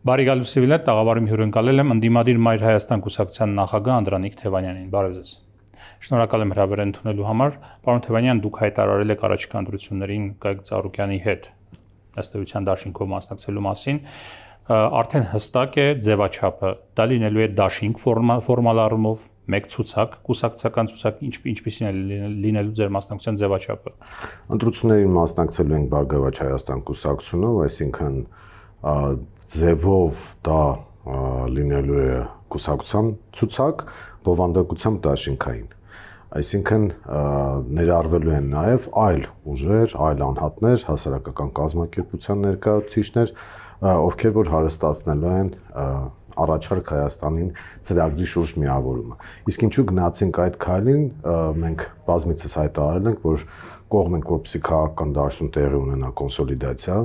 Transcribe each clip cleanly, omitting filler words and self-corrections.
Բարի գալուսիվիլը տաղավարում հյուրընկալել եմ ընդդիմադիր Մայր Հայաստան կուսակցության նախագահ Անդրանիկ Թևանյանին։ Բարև ձեզ։ Շնորհակալ եմ հրավեր ընդունելու համար։ Պարոն Թևանյան, դուք հայտարարել եք առաջիկա ընտրություններին Գագիկ Ծառուկյանի հետ ըստ էության դաշինքով մասնակցելու մասին։ Արդեն հստակ է ձևաչափը։ Դա լինելու է դաշինք ֆորմալ առումով, մեկ ցուցակ, կուսակցական ցուցակ, ինչպիսին է լինելու ձեր մասնակցության ձևաչափը։ Ընտրություններին մասնակցելու ենք Բարգավաճ Հայաստան կուսակցությունով, այսինքն ձևով դա լինելու է կուսակցության ցուցակ, բովանդակությամբ դաշինքային։ Այսինքն ներառվելու են նաև այլ ուժեր, այլ անհատներ, հասարակական կազմակերպության ներկայացուցիչներ, ովքեր որ հարստացնելու են առաջարկ Հայաստանին ծրագրի շուրջ միավորումը։ Իսկ ինչու գնացինք այդ քայլին, մենք բազմիցս հայտարարել ենք, որ կողմ ենք, որպեսզի քաղաքական դաշտում տեղի ունենա կոնսոլիդացիա,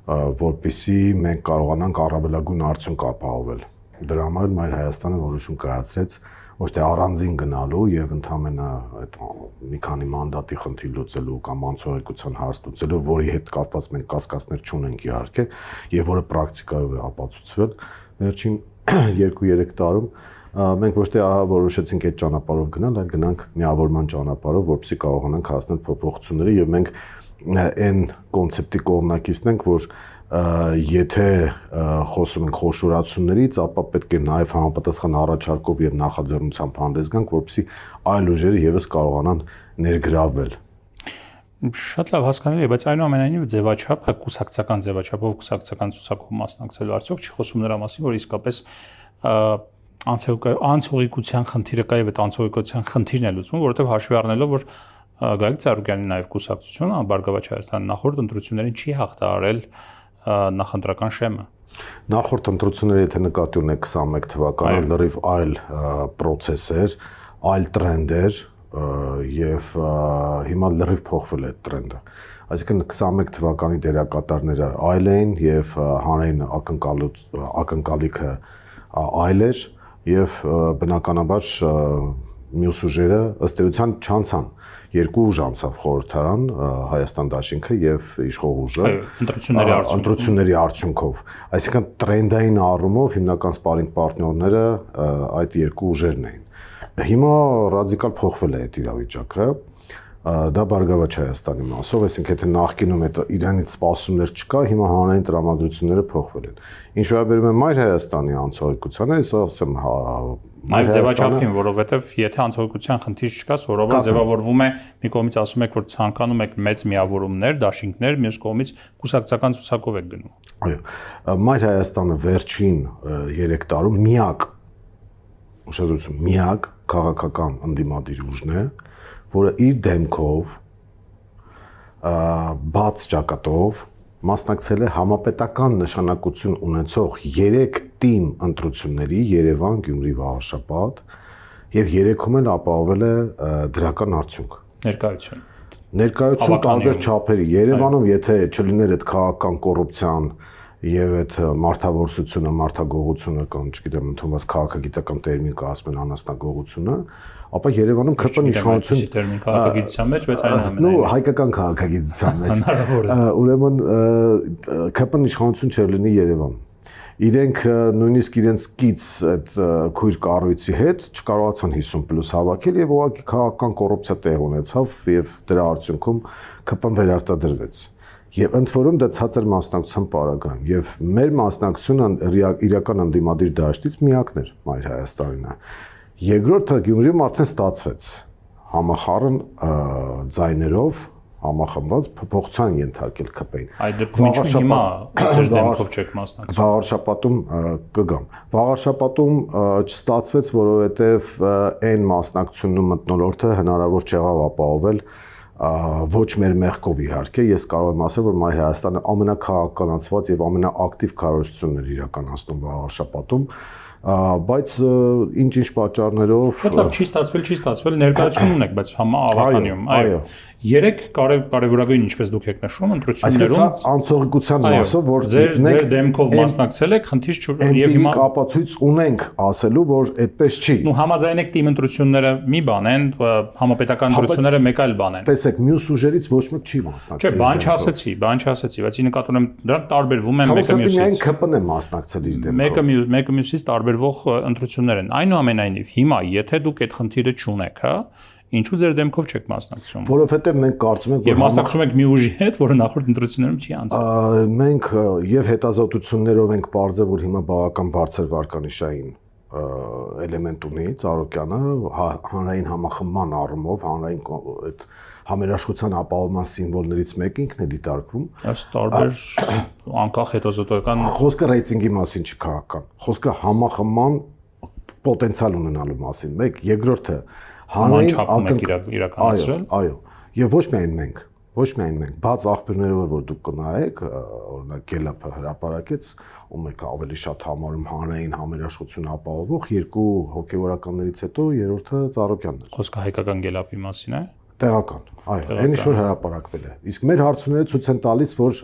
որպեսզի մենք կարողանանք առավելագույն արդյունք ապահովել։ Դրա համար Մայր Հայաստանը որոշում կայացրեց ոչ թե առանձին գնալու եւ ընդհանրապես այդ մի քանի մանդատի խնդիր լուծելու կամ անցողիկության հարց լուծելու, որի հետ կապված մենք կասկածներ չունենք իհարկե, եւ որը պրակտիկայով է ապացուցվել վերջին 2-3 տարում, մենք ոչ թե որոշեցինք այդ ճանապարհով գնալ, այլ գնանք միավորման ճանապարհով, որպեսզի կարողանանք հասնել փոփոխությունների եւ մենք այն կոնցեպտի կողմնակիցն ենք, որ եթե խոսում ենք խոշորացումներից, ապա պետք է նաև համապատասխան առաջարկով եւ նախաձեռնությամբ հանդես գանք, որպեսզի այլ ուժերը եւս կարողանան ներգրավվել։ Շատ լավ հասկանալի է, բայց այնուամենայնիվ ձևաչափը կուսակցական ձևաչափով, կուսակցական ցուցակով մասնակցելու արդյոք չի խոսում նրա մասին, որ իսկապես անցողիկության խնդիրը կա եւ այդ անցողիկության խնդիրն է լուծվում, որովհետեւ հաշվի առնելով, որ Գագիկ Ծառուկյանի նաև կուսակցությունը Բարգավաճ Հայաստանի նախորդ ընտրություններին չի հաղթահարել նախընտրական շեմը։ Նախորդ ընտրությունները, եթե նկատի ունեք 21 թվականը, լրիվ այլ process էր, այլ trend էր եւ հիմա լրիվ փոխվել է այդ trend-ը։ Այսինքն 21 թվականի դերակատարները այլ էին եւ հանրային ակնկալիքը այլ էր եւ բնականաբար մյուս ուժերը ըստ էության չանցան։ Երկու ուժ անցավ խորհրդարան, Հայաստան դաշինքը եւ իշխող ուժը ընտրությունների արդյունքով։ Այսինքն տրենդային առումով հիմնական սպարինգ պարտներները այդ երկու ուժերն էին։ Հիմա ռադիկալ փոխվել է այդ իրավիճակը։ Դա Բարգավաճ Հայաստանի մասով, այսինքն եթե նախկինում այդ իրանից սպասումներ չկա, հիմա հանրային տրամադրությունները փոխվել են։ Ինչ վերաբերում է Մայր Հայաստանի անցողիկությանը, ես ասեմ, Այլ ձևաչափին, որովհետև եթե անցողիկության խնդիր չկա, սովորաբար ձևավորվում է, մի կողմից ասում եք, որ ցանկանում եք մեծ միավորումներ, դաշինքներ, մյուս կողմից կուսակցական ցուցակով եք գնում։ Այո, Մայր Հայաստանը վերջին 3 տարում միակ քաղաքական ընդդիմադիր ուժն է, որը իր դեմքով բաց ճակատով մասնակցել է համապետական նշանակություն ունեցող 3 թիմ ընտրությունների Երևան, Գյումրի, Վաղարշապատ եւ 3-ում էլ ապահովել է դրական արդյունք։ Ներկայություն տարբեր չափերի։ Երևանում եթե չլիներ այդ քաղաքական կոռուպցիան եւ այդ մարդավորսությունը, մարդագողությունը կամ չգիտեմ, ընդունված քաղաքագիտական տերմին կա ասում են անասնագողությունը, ապա Երևանում ԿՊ-ն իշխանություն տերմին քաղաքագիտության մեջ, բայց այնուամենայնիվ նո հայկական քաղաքագիտության մեջ։ Ուրեմն ԿՊ-ն իշխանություն չէր լինի Երևանում։ Իրենք նույնիսկ իրենց կից այդ քույր կառույցի հետ չկարողացան 50+ հավաքել եւ ուղղակի քաղաքական կոռուպցիա տեղ ունեցավ եւ դրա արդյունքում ԿՊ-ն վերարտադրվեց։ Եվ ընդ որում դա ցածր մասնակցության պարագայում եւ մեր մասնակցությունը իրական ընդդիմադիր դաշտից միակն էր Մայր Հայաստանին։ Երկրորդը Գյումրիում արդեն ստացվեց համախառն ձայներով համախմբված փոփոխության ենթարկել ԿՊ-ին։ Այդ դեպքում ինչու հիմա ձեր դեմքով չեք մասնակցում։ Վաղարշապատում կգամ։ Վաղարշապատում չստացվեց, որովհետև այն մասնակցությունն ու մթնոլորտը հնարավոր չեղավ ապահովել ոչ մեր մեղքով իհարկե, ես կարող եմ ասել, որ Մայր Հայաստանը ամենակաղաքականացված եւ ամենաակտիվ քարոզությունն էր իրականացնում Վաղարշապատում, բայց ինչ պատճառներով Շատ լավ չի ստացվել, ներկայություն ունեք, բայց համա ավականիում, այո։ Երեք կարևորագույն, ինչպես դուք եք նշում, ընտրություններում անցողիկության մասով, որ ձեր դեմքով մասնակցել եք, խնդիր չուր եւ հիմա կապացույց ունենք ասելու, որ այդպես չի։ Ու համաձայն եք թիմ ընտրությունները մի բան են, համապետական ընտրությունները մեկ այլ բան են։ Տեսեք, մյուս ուժերից ոչ մեկ չի մասնակցել։ Չէ, բան չասեցի, բայց ի նկատի ունեմ դրանք տարբերվում են մեկը մյուսից։ Միայն ԿՊ-ն է մասնակցել իր դեմքով։ Մեկը մյուսից տարբերվող ընտրություններ են։ Այնուամենայնիվ, հիմա եթե դուք այդ խնդիրը չունեք, հա, ինչու ձեր դեմքով չեք մասնակցում։ Որովհետև մենք կարծում ենք, որ մասնակցում եք մի ուժի հետ, որը նախորդ ընտրություններում չի անցել։ Մենք եւ հետազոտություններով ենք ողջել, որ հիմա բավական բարձր վարկանիշային էլեմենտ ունի Ծառուկյանը հանրային համախմբման առումով, հանրային այդ համերաշխության ապահովման սիմվոլներից մեկը ինքն է դիտարկվում։ Ըստ տարբեր անկախ հետազոտական խոսքը ռեյտինգի մասին չի քաղաքական։ Խոսքը համախմբման պոտենցիալ ունենալու մասին։ Մեկ, երկրորդը հանրային իրականացրել։ Այո, եւ ոչ միայն մենք, բաց աղբյուրներով որ դուք կնայեք, օրինակ Գելափը հրապարակեց, ում եք ավելի շատ համարում հանրային համերաշխություն ապահովող երկու հոգեվորականներից հետո երրորդը Ծառուկյանն էր։ Խոսքը հայկական Գելափի մասին է։ Տեղական, այո, այն ինչ որ հրապարակվել է։ Իսկ մեր հարցումները ցույց են տալիս, որ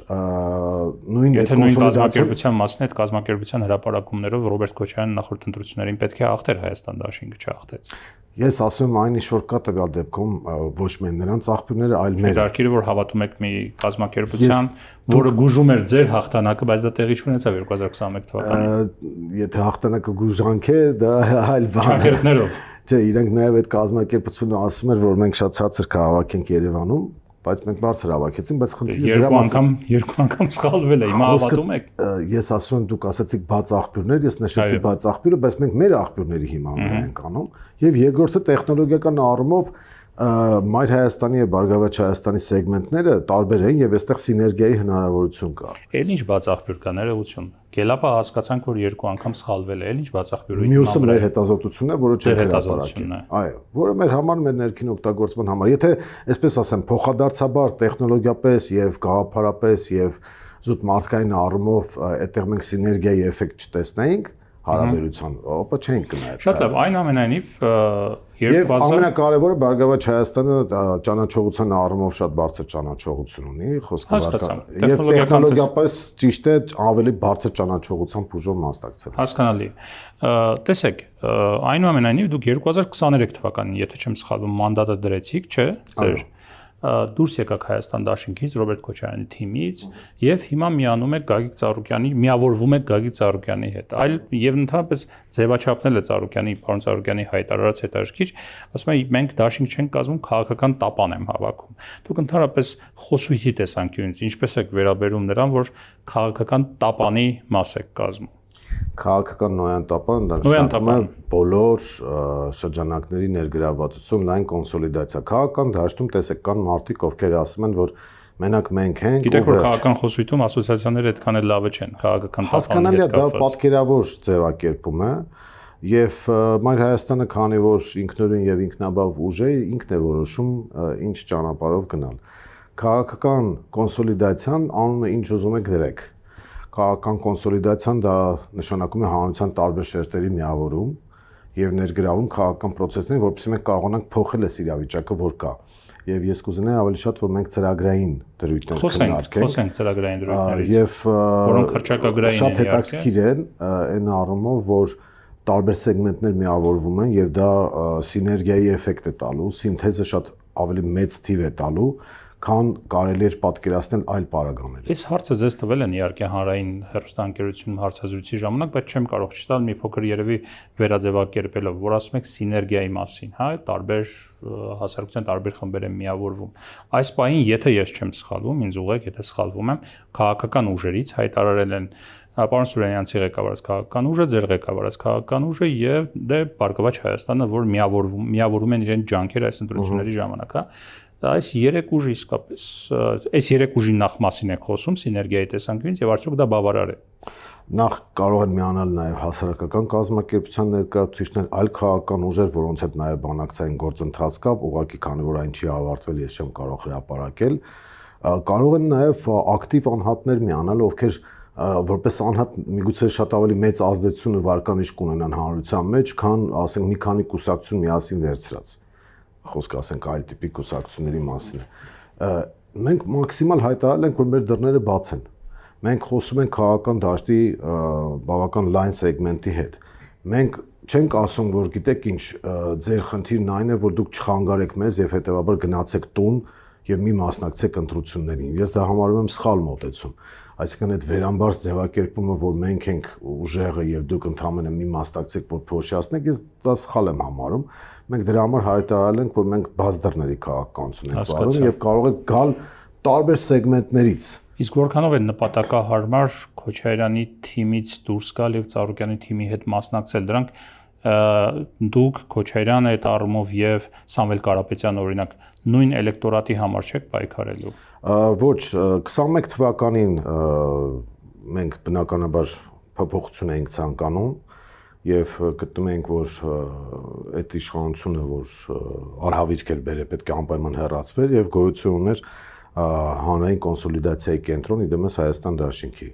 նույն այդ կազմակերպության մասն այդ կազմակերպության հրապարակումներով Ռոբերտ Քոչարյանը նախորդ ընտրություններին պետք է հաղթեր Հայաստան Դաշինքը չհաղթեց։ Ես ասում եմ այն ինչ որ կա տվյալ դեպքում ոչ միայն նրանց աղբյուրները, այլ մեր դարքերը որ հավատում եք մի կազմակերպության, որը գուժում էր ձեր հաղթանակը, բայց դա տեղի չունեցավ 2021 թվականին։ Եթե հաղթանակը գուժանք է, դա այլ բան է։ Ճակերտներով։ Չէ, իրենք նաև այդ կազմակերպությունը ասում էր, որ մենք շատ ցածր կհավաքենք Երևանում, բայց մենք բարձր հավաքեցինք, բայց խնդիրը դրա մասին երկու անգամ սխալվել է, հիմա հավատում եք։ Ես ասում եմ, դուք ասացիք բաց աղբյուրներ, ես նշեցի բաց աղբյուրը, բայց մենք մեր աղբյուրների հիման ենք անում, եւ երկրորդը տեխնոլոգիական առումով Մայր Հայաստանի եւ Բարգավաճ Հայաստանի սեգմենտները տարբեր են եւ այստեղ սիներգիայի հնարավորություն կա։ Էլ ինչ բաց աղբյուր կա, ներողություն։ Գելափը հասկացանք, որ երկու անգամ սխալվել է, էլ ինչ բաց աղբյուրը։ Մյուսը մեր հետազոտությունն է, որը չենք հրապարակել։ Այո, որը մեր համար մեր ներքին օգտագործման համար։ Եթե այսպես ասեմ, փոխադարձաբար տեխնոլոգիապես եւ գաղափարապես եւ զուտ մարդկային առումով այդտեղ մենք սիներգիայի էֆեկտ չտեսնեինք հարաբերության, ապա չենք կնայել։ Շատ լավ, այնուամենայնիվ Եվ ամենակարևորը Բարգավաճ Հայաստանը ճանաչողության առումով շատ բարձր ճանաչողություն ունի, խոսքը եւ տեխնոլոգիապես ճիշտ է ավելի բարձր ճանաչողության բուժով մասնակցել։ Հասկանալի։ Տեսեք, այնուամենայնիվ դուք 2023 թվականին, եթե չեմ սխալվում, մանդատը դրեցիք, չէ՞, ձեր դուրս եկաք Հայաստան Դաշինքից, Ռոբերտ Քոչարյանի թիմից եւ հիմա միանում եք Գագիկ Ծառուկյանի, միավորվում եք Գագիկ Ծառուկյանի հետ։ Այլ եւ ընդհանրապես ձևաչափնել է Ծառուկյանի, պարոն Ծառուկյանի հայտարարած հետաքրքիր, ասում եմ մենք Դաշինք չենք կազմում, քաղաքական տապան եմ հավաքում։ Դուք ընդհանրապես խոսույթի տեսանկյունից ինչպես եք վերաբերում նրան, որ քաղաքական տապանի մաս եք կազմում։ Քաղաքական նոյան տապան դա նշանակում է բոլոր շրջանակների ներգրավվածություն, լայն կոնսոլիդացիա։ Քաղաքական դաշտում տեսեք կան մարդիկ, ովքեր ասում են, որ մենակ մենք ենք։ Գիտեք, որ քաղաքական խոսույթում ասոցիացիաները այդքան էլ լավը չեն, քաղաքական տապանի հետ կապված։ Հասկանալի է, դա պատկերավոր ձևակերպում է, եւ Մայր Հայաստանը, քանի որ ինքնուրույն եւ ինքնաբավ ուժ է, ինքն է որոշում ինչ ճանապարհով գնալ։ Քաղաքական կոնսոլիդացիան անունը ինչ ուզում եք դրեք։ Քաղաքական կոնսոլիդացիան դա նշանակում է հանրության տարբեր շերտերի միավորում եւ ներգրավում քաղաքական process-ներին, որովհետեւ մենք կարողանանք փոխել այս իրավիճակը, որ կա։ Եվ ես կուզենայի ավելի շատ, որ մենք ծրագրային դրույթներ քննարկենք։ Խոսենք ծրագրային դրույթներից։ Եվ որոնք հրճակագրային են։ Շատ հետաքրքիր են այն առումով, որ տարբեր սեգմենտներ միավորվում են եւ դա սիներգիայի էֆեկտ է տալու, սինթեզը շատ ավելի մեծ թիվ է տալու, քան կարելի էր պատկերացնել այլ պարագաներ։ Այս հարցը ձեզ տվել են իհարկե հանրային հեռուստաընկերությունում հարցազրույցի ժամանակ, բայց չեմ կարող չտալ մի փոքր երևի վերաձևակերպելով, որ ասում եք սիներգիայի մասին, հա, տարբեր հասարակության տարբեր խմբեր են միավորվում։ Այս պահին, եթե ես չեմ սխալվում, ինձ ուղղեք, եթե սխալվում եմ, քաղաքական ուժերից հայտարարել են պարոն Սուրյանյանցի ղեկավարած քաղաքական ուժը, ձեր ղեկավարած քաղաքական ուժը եւ դե Բարգավաճ Հայաստանը, որ միավորվում են իրեն ջանքերը այս ընտրությունների ժամանակ, հա։ Այս երեք ուժը իսկապես, այս երեք ուժի նախ մասին եք խոսում սիներգիայի տեսանկյունից եւ արդյոք դա բավարար է։ Նախ կարող են միանալ նաեւ հասարակական կազմակերպության ներկայացուցիչներ, այլ քաղաքական ուժեր, որոնց հետ նաեւ բանակցային գործընթաց կա, ուղղակի քանի որ այն չի ավարտվել, ես չեմ կարող հրապարակել։ Կարող են նաեւ ակտիվ անհատներ միանալ, ովքեր որպես անհատ միգուցե շատ ավելի մեծ ազդեցություն ու վարկանիշ կունենան հանրության մեջ, քան ասենք մի քանի կուսակցություն միասին վերցրած։ խոսք ասենք այլ տիպի կուսակցությունների մասին է։ Մենք մաքսիմալ հայտարարել ենք, որ մեր դռները բաց են։ Մենք խոսում ենք քաղաքական դաշտի բավական լայն սեգմենտի հետ։ Մենք չենք ասում, որ գիտեք ինչ, ձեր խնդիրն այն է, որ դուք չխանգարեք մեզ եւ հետեւաբար գնացեք տուն եւ մի մասնակցեք ընտրություններին։ Ես դա համարում եմ սխալ մոտեցում։ Այսինքն այդ վերամբարձ ձևակերպումը, որ մենք ենք ուժեղը եւ դուք ընդհանրապես մի մասնակցեք, որ փոշիացնեք, ես դա սխալ եմ համարում։ Մենք դրա համար հայտարարել ենք, որ մենք բաց դռների քաղաքականություն ենք վարում եւ կարող է գալ տարբեր սեգմենտներից։ Իսկ որքանով է նպատակահարմար Քոչարյանի թիմից դուրս գալ եւ Ծառուկյանի թիմի հետ մասնակցել դրանք դուք Քոչարյանը այդ առումով եւ Սամվել Կարապետյանը օրինակ նույն էլեկտորատի համար չեք պայքարելու։ Ոչ, 21 թվականին մենք բնականաբար փոփոխություն էինք ցանկանում եւ գտնում ենք, որ այդ իշխանությունը, որ արհավիրք էր բերել, պետք է անպայման հեռացվեր եւ գոյություն ուներ հանրային կոնսոլիդացիայի կենտրոն իդեմս Հայաստան Դաշինքի։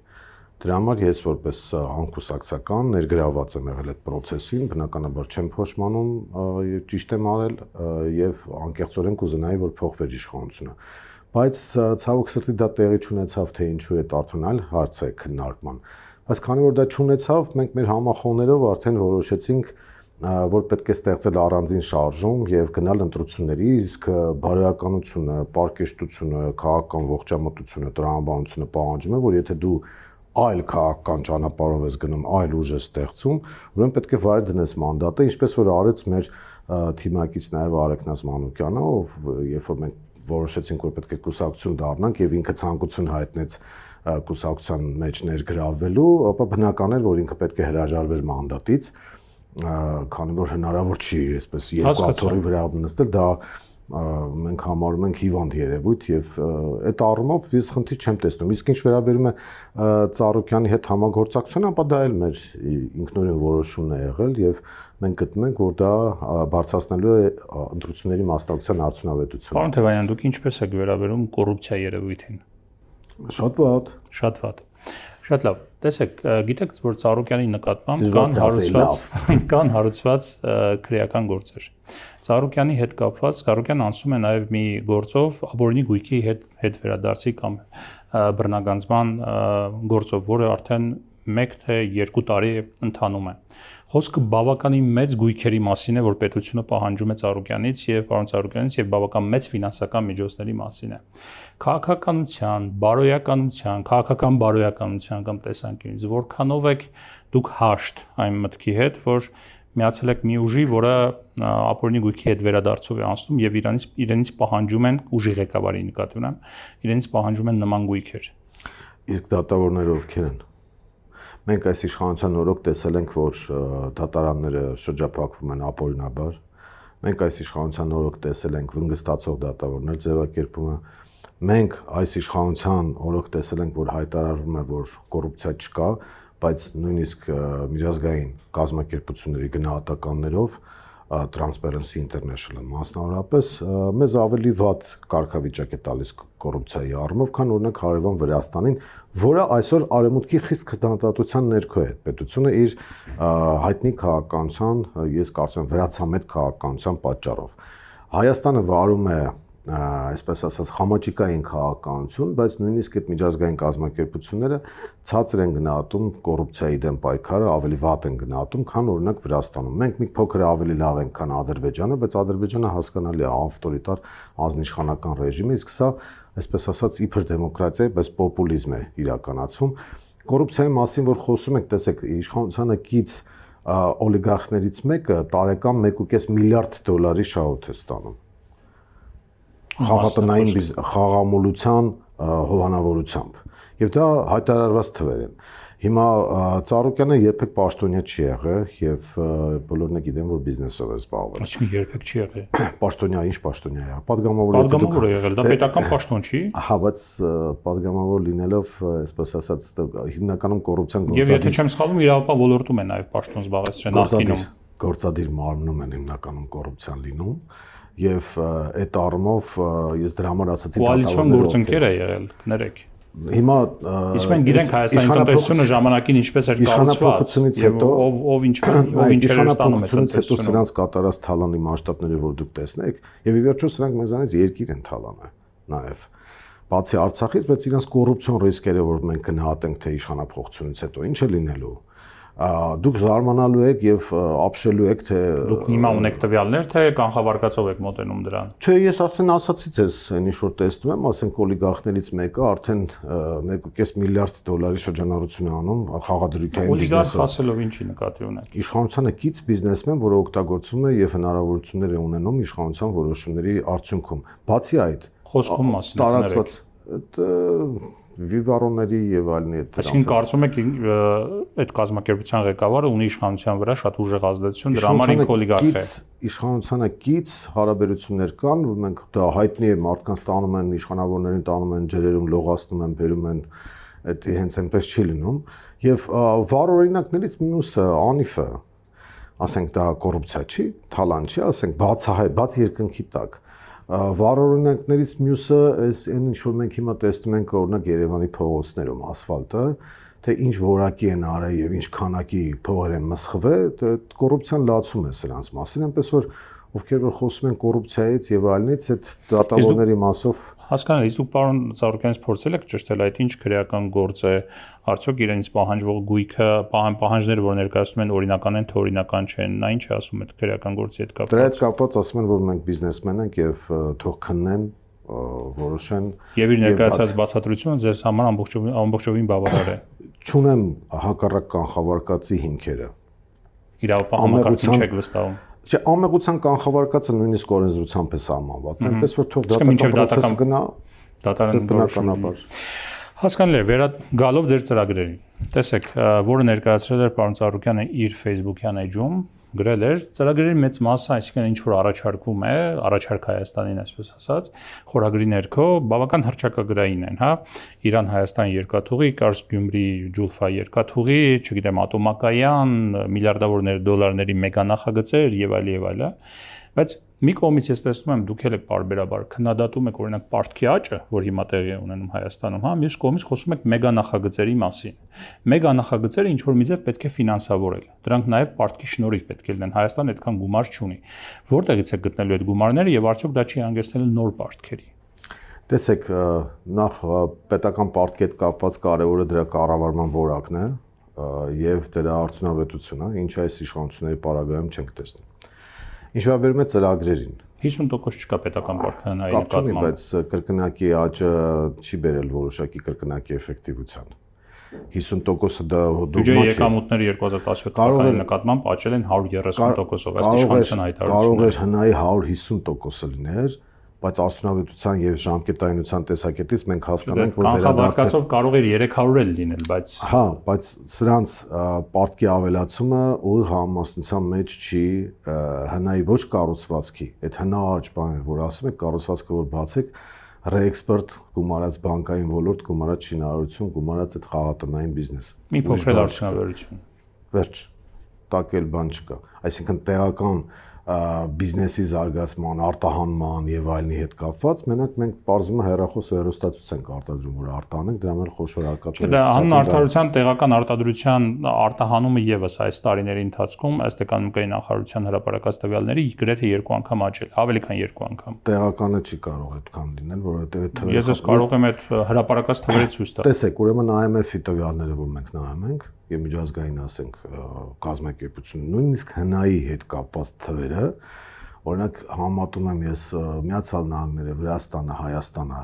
Դրա համար ես որպես անկուսակցական ներգրաված եմ եղել այդ process-ին, բնականաբար չեմ փոշմանում, ճիշտ եմ արել եւ անկեղծորեն կուզենայի, որ փոխվեր իշխանությունը։ Բայց ցավոք սրտի դա տեղի չունեցավ, թե ինչու է արդեն այլ հարց է քննարկման։ Բայց քանի որ դա չունեցավ, մենք մեր համախոհներով արդեն որոշեցինք, որ պետք է ստեղծել առանձին շարժում եւ գնալ ընտրությունների, իսկ բարոյականությունը, պարկեշտությունը, քաղաքական ողջամտությունը, տրամաբանությունը պահանջում է, որ եթե դու այլ քաղաքական ճանապարհով ես գնում, այլ ուժ ես ստեղծում, ուրեմն պետք է վայր դնես մանդատը, ինչպես որ արեց մեր թիմակից նաեւ Արեգնաս Մանուկյանը, ով երբ որ մենք որոշեցինք, որ պետք է կուսակցություն դառնանք եւ ինքը ցանկություն հայտնեց կուսակցության մեջ ներգրավվելու, ապա բնական էր, որ ինքը պետք է հրաժարվեր մանդատից, քանի որ հնարավոր չի այսպես երկու աթոռի վրա նստել, դա մենք համարում ենք հիվանդ երևույթ եւ այդ առումով ես խնդիր չեմ տեսնում։ Իսկ ինչ վերաբերում է Ծառուկյանի հետ համագործակցությանը, ապա դա էլ մեր ինքնուրույն որոշումն է եղել եւ մենք գտնում ենք, որ դա բարձրացնելու է ընտրությունների մասնակցության արդյունավետությունը։ Պարոն Թևանյան, դուք ինչպես եք վերաբերում կոռուպցիա երևույթին։ Շատ վատ։ Շատ վատ։ Շատ լավ։ Տեսեք, գիտեք, որ Ծառուկյանի նկատմամբ կան հարուցված քրեական գործեր։ Ծառուկյանի հետ կապված Ծառուկյանը անցնում է նաև մի գործով ապօրինի գույքի հետ վերադարձի կամ բռնագանձման գործով, որը արդեն 1 թե 2 տարի ընթանում է։ Խոսքը բավականին մեծ գույքերի մասին է, որ պետությունը պահանջում է Ծառուկյանից եւ պարոն Ծառուկյանից եւ բավական մեծ ֆինանսական միջոցների մասին է։ Քաղաքականության, բարոյականության, քաղաքական բարոյականության կամ տեսանկյունից որքանով եք դուք հաշտ այն մտքի հետ, որ միացել եք մի ուժի, որը ապօրինի գույքի հետ վերադարձով է անցնում եւ իրենից պահանջում են ուժի ղեկավարի նկատի ունեմ, իրենից պահանջում են նման գույքեր։ Իսկ դատավորները ովքեր են։ Մենք այս իշխանության օրոք տեսել ենք, որ դատարանները շրջափակվում են ապօրինաբար։ Մենք այս իշխանության օրոք տեսել ենք վնգստացող դատավորներ ձևակերպումը։ Մենք այս իշխանության օրոք տեսել ենք, որ հայտարարվում է, որ կոռուպցիա չկա, բայց նույնիսկ միջազգային կազմակերպությունների գնահատականներով Transparency International-ը մասնավորապես մեզ ավելի վատ կարգավիճակ է տալիս կոռուպցիայի առումով, քան օրինակ հարևան Վրաստանին, որը այսօր արևմուտքի խիստ քննադատության ներքո է։ Պետությունը իր հայտնի քաղաքականության, ես կարծում եմ վրացամետ քաղաքականության պատճառով։ Հայաստանը վարում է այսպես ասած խամաճիկային քաղաքականություն, բայց նույնիսկ այդ միջազգային կազմակերպությունները ցածր են գնահատում կոռուպցիայի դեմ պայքարը, ավելի վատ են գնահատում, քան օրինակ Վրաստանում։ Մենք մի փոքր ավելի լավ ենք, քան Ադրբեջանը, բայց Ադրբեջանը հասկանալի է ավտորիտար անձնիշխանական ռեժիմ է, իսկ սա այսպես ասած իբր դեմոկրատիա է, բայց պոպուլիզմ է իրականացում։ Կոռուպցիայի մասին որ խոսում ենք, տեսեք, իշխանությանը կից օլիգարխներից մեկը տարեկան 1.5 միլիարդ դոլարի շահույթ է ստանում։ Խաղատնային խաղամոլության հովանավորությամբ եւ դա հայտարարված թվեր են։ Հիմա Ծառուկյանը երբեք պաշտոնյա չի եղել եւ բոլորն է գիտեն, որ բիզնեսով է զբաղվել։ Այսինքն երբեք չի եղել։ Պաշտոնյա, ինչ պաշտոնյա է։ Պատգամավոր է եղել, դա պետական պաշտոն չի։ Ահա, բայց պատգամավոր լինելով, այսպես ասած, հիմնականում կոռուպցիան գործադիր։ Եվ եթե չեմ սխալվում, իրավապահ ոլորտում են այլ պաշտոն զբաղեցրել նախկինում։ Գործադիր մարմնում են հիմնականում կոռուպցիան լինում։ Եվ այդ առումով ես դրա համար ասացի կոալիցիոն գործընկեր է եղել, կներեք։ հիմա իսկ մենք գիտենք Հայաստանի տնտեսությունը ժամանակին ինչպես էր կառուցված հետո ով ինչեր էր ստանում այդ տնտեսությունից հետո սրանց կատարած թալանի մասշտաբները որ դուք տեսնեք եւ ի վերջո սրանք մեզանից երկիր են թալանը նաեւ բացի Արցախից բայց իրենց կոռուպցիոն ռիսկերը որ մենք գնահատենք թե իշխանափոխությունից հետո ինչ է լինելու դուք զարմանալու եք եւ ապշելու եք թե դուք հիմա ունեք տվյալներ թե կանխավարկածով եք մոտենում դրան չէ ես արդեն ասացի ձեզ այն ինչ որ տեսնում եմ ասենք օլիգարխներից մեկը արդեն 1.5 միլիարդ դոլարի շրջանառություն է անում խաղադրույքային բիզնեսով օլիգարխ ասելով ինչի նկատի ունեք իշխանությանը կից բիզնեսմեն որը օգտագործում է եւ հնարավորություններ է ունենում իշխանության որոշումների արդյունքում բացի այդ խոսքում մասին տարածված վիվարոնների եւ այլնի հետ Այսինքն կարծում եք այդ կազմակերպության ղեկավարը ունի իշխանության վրա շատ ուժեղ ազդեցություն դրա համար ինքը օլիգարխ է իշխանությանը կից հարաբերություններ կան մենք դա հայտնի է մարդկանց տանում են իշխանավորներին տանում են ջրերում լողացնում են բերում են այդ հենց այնպես չի լինում եւ վառ օրինակներից մյուսը անիֆը ասենք դա կոռուպցիա չի թալան չի ասենք բաց երկնքի տակ Վառ օրինակներից մյուսը այս այն ինչ որ մենք հիմա տեսնում ենք օրինակ Երևանի փողոցներում ասֆալտը թե ինչ որակի են արել եւ ինչ քանակի փողեր են մսխվել կոռուպցիան լացում է սրանց մասին այնպես որ ովքեր որ խոսում են կոռուպցիայից եւ այլնից այդ դատավորների մասով Հասկանալի, իսկ դուք պարոն Ծառուկյանից փորձել եք ճշտել այդ ինչ քրեական գործ է, արդյոք իրենց պահանջվող գույքը, պահանջները, որ ներկայացնում են օրինական են, թե օրինական չեն, նա ինչ է ասում այդ քրեական գործի հետ կապված։ Դրա հետ կապված ասում են, որ մենք բիզնեսմեն ենք եւ թող քննեն, որոշեն։ Եվ իր ներկայացած բացատրությունը ձեզ համար ամբողջովին բավարար է։ Չունեմ հակառակ կանխավարկածի հիմքերը։ Իրավապահ համակարգին չեք վստահում։ Չէ, ամեղության կանխավարկածը նույնիսկ օրենսդրությամբ է սահմանված, այնպես որ թող դատական process-ը գնա, բնականաբար։ Հասկանալի է, գալով ձեր ծրագրերին։ Տեսեք, որը ներկայացրել էր պարոն Ծառուկյանը իր Facebook-յան էջում, գրել էր ծրագրերի մեծ մասը, այսինքն ինչ որ առաջարկվում է, առաջարկ Հայաստանին, այսպես ասած, խորագրի ներքո բավական հռչակագրային են, հա, Իրան-Հայաստան երկաթուղի, Կարս-Գյումրի ջուլֆա երկաթուղի, չգիտեմ, ատոմակայան, միլիարդավոր դոլարների մեգա նախագծեր եւ այլ, բայց մի կողմից ես տեսնում եմ դուք եք բարբերաբար քննադատում եք օրինակ պարտքի աճը, որ հիմա տեղի է ունենում Հայաստանում, հա, մյուս կողմից խոսում եք մեգա նախագծերի մասին։ Մեգա նախագծերը ինչ որ մի ձև պետք է ֆինանսավորել։ Դրանք նաև պարտքի շնորհիվ պետք է լինեն։ Հայաստանը այդքան գումար չունի։ Որտեղից է գտնելու այդ գումարները եւ արդյոք դա չի հանգեցնել նոր պարտքերի։ Տեսեք, նախ պետական պարտքի հետ կապված կարևորը դրա կառավարման որակն է եւ դրա արդյունավետությունը, ինչը այս իշխանությունների պարագայում չենք տեսնում։ Ինչ վերաբերում է ծրագրերին 50% չկա պետական պարտքի նայի նկատմամբ, բայց կրկնակի աճը չի բերել որոշակի կրկնակի էֆեկտիվության։ 50%-ը դա դուգմա չէ։ Եկամուտները 2017 թվականի նկատմամբ աճել են 130%-ով, ըստ իշխանության հայտարարությունների։ Կարող էր հնայի 150% լիներ, բայց արդյունավետության եւ ժամկետայնության տեսակետից մենք հասկանանք, որ կանխավարկածով կարող էր 300 էլ լինել, բայց հա, բայց սրանց պարտքի ավելացումը ու համապատասխանության մեջ չի հնայի ոչ կառուցվածքի, այդ հնաաճ բանը, որ ասում եք, կառուցվածքը որ բացեք, ռեէքսպորտ գումարած բանկային ոլորտ, գումարած շինարարություն, գումարած այդ խաղատնային բիզնես։ Մի փոքր արդյունավետություն։ Վերջ, տակել բան չկա։ Այսինքն տեղական բիզնեսի զարգացման, արտահանման եւ այլնի հետ կապված, մենակ մենք բարձրում հեռախոս ու հեռուստացույց ենք արտադրում, որ արտահանենք, դրա մեր խոշոր արկածներ։ Դա հանրարտադրության տեղական արտադրության արտահանումը եւս այս տարիների ընթացքում ըստ էկոնոմիկայի նախարարության հրապարակած տվյալների գրեթե 2 անգամ աճել, ավելի քան 2 անգամ։ Տեղականը չի կարող այդքան լինել, որովհետեւ այդ թվերը Ես կարող եմ այդ հրապարակած թվերը ցույց տալ։ Տեսեք, ուրեմն IMF-ի տվյալները, որ մենք նայում ենք, եւ միջազգային ասենք կազմակերպություն նույնիսկ հնայի հետ կապված թվերը օրինակ համատում եմ ես Միացյալ Նահանգները, Վրաստանը, Հայաստանը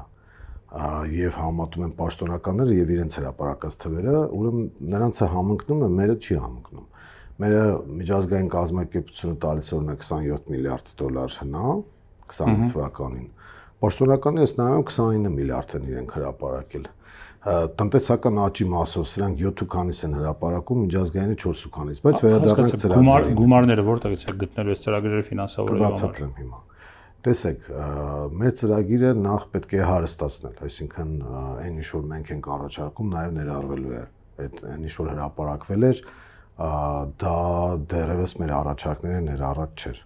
եւ համատում եմ պաշտոնականները եւ իրենց հրապարակած թվերը, ուրեմն նրանց է համընկնում, մերը չի համընկնում։ Մերը միջազգային կազմակերպությունը տալիս է օրինակ 27 միլիարդ դոլար հնա 20 թվականին։ Պաշտոնականը ես նայում 29 միլիարդ են իրենք հրապարակել։ Տնտեսական աճի մասով սրանք 7 քանիս են հրապարակում, միջազգայինը 4 քանիս, բայց վերադառնանք ծրագրերին։ Գումարները որտեղից է գտնելու այս ծրագրերը ֆինանսավորելու համար։ Կբացատրեմ հիմա։ Տեսեք, մեր ծրագիրը նախ պետք է հարստացնել, այսինքն այն ինչ որ մենք ենք առաջարկում, նաև ներառվելու է այդ այն ինչ որ հրապարակվել էր, դա դեռևս մեր առաջարկները ներառած չէր։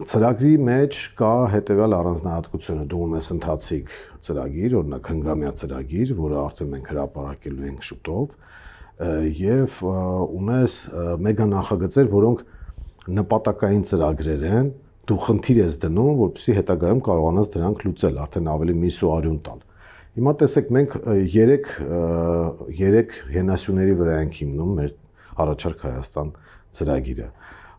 Ծրագրի մեջ կա հետևյալ առանձնահատկությունը, դու ունես ընթացիկ ծրագիր, օրինակ հնգամյա ծրագիր, որը արդեն մենք հրապարակելու ենք շուտով, եւ ունես մեգա նախագծեր, որոնք նպատակային ծրագրեր են, դու խնդիր ես դնում, որպեսզի հետագայում կարողանաս դրանք լուծել, արդեն ավելի միս ու արյուն տալ։ Հիմա տեսեք, մենք 3 հենասյուների վրա ենք հիմնում մեր առաջարկ Հայաստան ծրագիրը։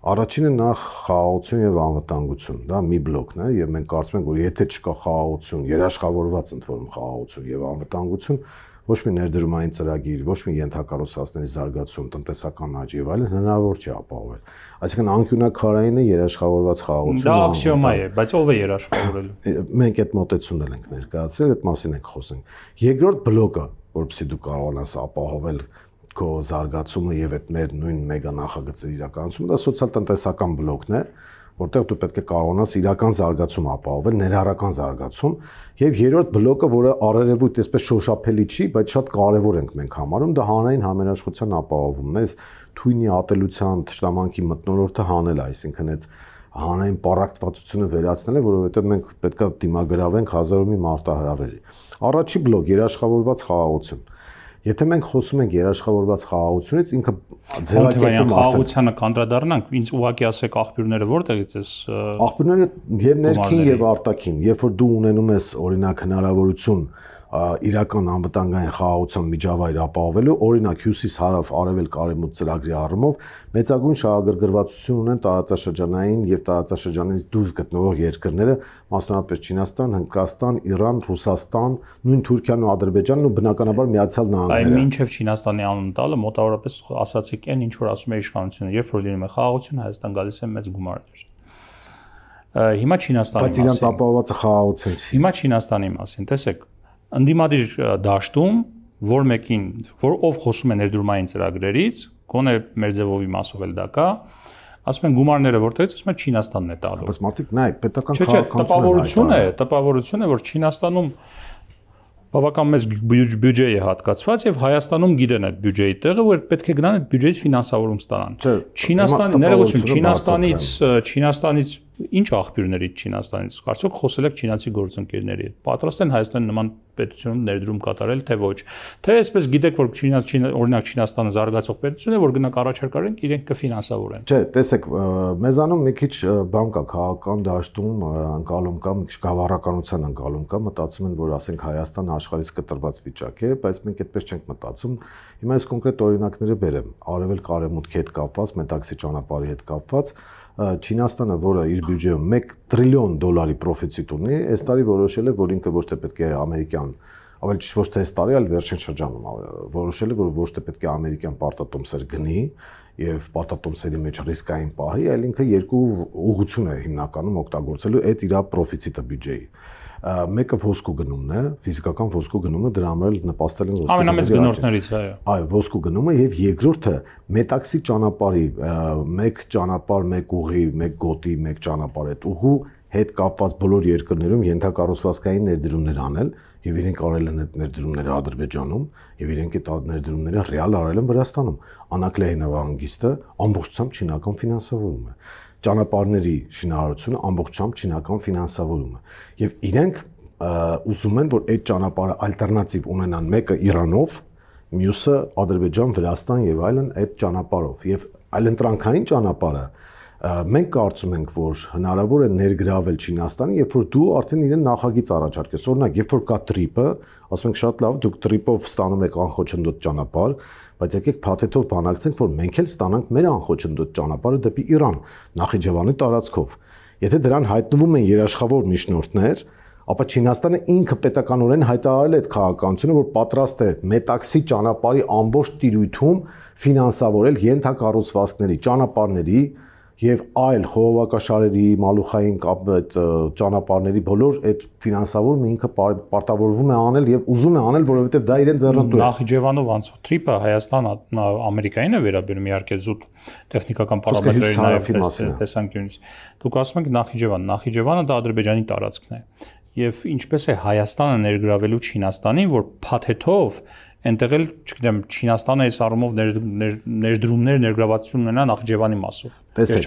Առաջինը նախ խաղաղություն եւ անվտանգություն, դա մի բլոկն է եւ մենք կարծում ենք, որ եթե չկա խաղաղություն, երաշխավորված ընդ որում խաղաղություն եւ անվտանգություն, ոչ մի ներդրումային ծրագիր, ոչ մի ենթակառուցվածքների զարգացում, տնտեսական աճ եւ այլն հնարավոր չի ապահովել։ Այսինքն անկյունակարայինը երաշխավորված խաղաղություն։ Դա աքսիոմա է, բայց ով է երաշխավորելու։ Մենք այդ մոտեցումն ենք ներկայացրել, այդ մասին ենք խոսենք։ Երկրորդ բլոկը, որովհետեւ դու կարողանաս ապահովել քո զարգացումը եւ այդ մեր նույն մեգա նախագծերի իրականացումը, դա սոցիալ-տնտեսական բլոկն է, որտեղ դու պետք է կարողանաս իրական զարգացում ապահովել, ներառական զարգացում, եւ երրորդ բլոկը, որը առերևույթ այսպես շոշափելի չի, բայց շատ կարեւոր ենք մենք համարում, դա հանրային համերաշխության ապահովումն է, այս թույնի ատելության, թշնամանքի մթնոլորտը հանելը, այսինքն այդ հանրային պարակտվածությունը վերացնել է, որովհետեւ մենք պետք է դիմագրավենք հազարով մի մարտահրավերի։ Առաջի բլոկ՝ երաշխավորված խաղաղություն։ Եթե մենք խոսում ենք երաշխավորված խաղաղությունից, ինքը ձևակերպում խաղաղությանը կանդրադառնանք, ինձ ուղղակի ասեք աղբյուրները որտեղից է։ Աղբյուրները եւ ներքին եւ արտաքին, երբ որ դու ունենում ես օրինակ հնարավորություն իրական անվտանգային խաղաղության միջավայր ապահովելու, օրինակ հյուսիս-հարավ արևելք արևմուտք ծրագրի առումով մեծագույն շահագրգռվածություն ունեն տարածաշրջանային եւ տարածաշրջանից դուրս գտնվող երկրները, մասնավորապես Չինաստան, Հնդկաստան, Իրան, Ռուսաստան, նույն Թուրքիան ու Ադրբեջանն ու բնականաբար Միացյալ Նահանգները։ Այն մինչև Չինաստանի անուն տալը մոտավորապես ասացիք այն ինչ որ ասում է իշխանությունը, երբ որ լինում է խաղաղություն, Հայաստան գալիս է մեծ գումարներ։ Հիմա Չինաստանի մասին։ Բայց իրանց ապահովվածը խաղաղություն չի։ Հիմա Չինաստանի մասին, տեսեք, ընդդիմադիր դաշտում, որ մեկին, որ ով խոսում է ներդրումային ծրագրերից, գոնե մեր ձևովի մասով էլ դա կա, ասում են գումարները որտեղից, ասում են Չինաստանն է տալու։ Բայց մարդիկ նայեք, պետական քաղաքականություն է, տպավորություն է, որ Չինաստանում բավական մեծ բյուջե է հատկացված եւ Հայաստանում գիտեն այդ բյուջեի տեղը, որ պետք է գնան այդ բյուջեից ֆինանսավորում ստանան։ Չինաստանի ներողություն, Չինաստանից ինչ աղբյուրներից Չինաստանից, կարծոք խոսել եք չինացի գործընկերների հետ, պատրաստ են Հայաստանի նման պետությունում ներդրում կատարել, թե ոչ, թե այսպես գիտեք, որ օրինակ Չինաստանը զարգացող պետություն է, որ գնանք առաջարկ արենք, իրենք կֆինանսավորեն։ Չէ, տեսեք, մեզանում մի քիչ բան կա, քաղաքական դաշտում անկալում կա, մի քիչ գավառականության անկալում կա, մտածում են, որ ասենք Հայաստանը աշխարհից կտրված վիճակ է, բայց մենք այդպես չենք մտածում։ Հիմա այս կոնկրետ օրինակները բերեմ, արևելք արևմուտքի հետ կապված, Մետաքսի ճանապարհի հետ կապված, Չինաստանը, որը իր բյուջեում 1 տրիլիոն դոլարի պրոֆիցիտ ունի, այս տարի որոշել է, որ ինքը ոչ թե պետք է ամերիկյան, ավելի ճիշտ ոչ թե այս տարի, այլ վերջին շրջանում որոշել է, որ ոչ թե պետք է ամերիկյան պարտատոմսեր գնի եւ պարտատոմսերի մեջ ռիսկային պահի, այլ ինքը երկու ուղղություն է հիմնականում օգտագործելու այդ իր պրոֆիցիտը բյուջեի։ Մեկը ոսկու գնումն է, ֆիզիկական ոսկու գնումը, դրա համար էլ նպաստել են ոսկու ամենամեծ գնորդներից, այո, ոսկու գնումը եւ երկրորդը Մետաքսի ճանապարհի, մեկ ճանապարհ, մեկ ուղի, մեկ գոտի, մեկ ճանապարհ այդ ուղու հետ կապված բոլոր երկրներում ենթակառուցվածքային ներդրումներ անել եւ իրենք արել են այդ ներդրումները Ադրբեջանում եւ իրենք այդ ներդրումները ռեալ արել են Վրաստանում։ Անակլեի նավահանգիստը ամբողջությամբ չինական ֆինանսավորում է։ Ճանապարհների շինարարությունը ամբողջությամբ չինական ֆինանսավորում է եւ իրենք ուզում են, որ այդ ճանապարհը ալտերնատիվ ունենան, մեկը Իրանով, մյուսը Ադրբեջան, Վրաստան եւ այլն այդ ճանապարհով եւ այլընտրանքային ճանապարհը մենք կարծում ենք, որ հնարավոր է ներգրավել Չինաստանի, երբ որ դու արդեն իրեն նախագիծ առաջարկես։ Օրինակ, երբ որ կա տրիպը, ասում ենք շատ լավ, դուք տրիպով ստանում եք անխոչնդոտ ճանապարհ, բայց եկեք փաթեթով բանակցենք, որ մենք էլ ստանանք մեր անխոչնդոտ ճանապարհը դեպի Իրան, Նախիջևանի տարածքով։ Եթե դրան հայտնվում են երաշխավոր միջնորդներ, ապա Չինաստանը ինքը պետականորեն հայտարարել է այդ քաղաքականությունը, որ պատրաստ է Մետաքսի ճանապարհի ամբողջ տիրույթում ֆինանսավորել ենթակառուցվածքների, ճանապարհների եւ այլ խողովակաշարերի, մալուխային այդ ճանապարհների բոլոր այդ ֆինանսավորումը ինքը պարտավորվում է անել եւ ուզում է անել, որովհետեւ դա իրեն ձեռնտու է։ Նախիջևանով անցող տրիպը Հայաստան Ամերիկային է վերաբերում իհարկե զուտ տեխնիկական պարամետրերի նաեւ տեսանկյունից։ Դուք ասում եք Նախիջևանը դա Ադրբեջանի տարածքն է։ Եվ ինչպես է Հայաստանը ներգրավելու Չինաստանին, որ փաթեթով այնտեղ էլ, չգիտեմ, Չինաստանը այս առումով ներդրումներ, ներգրավվածություն ունենա Նախիջևանի մասով։ Տեսեք,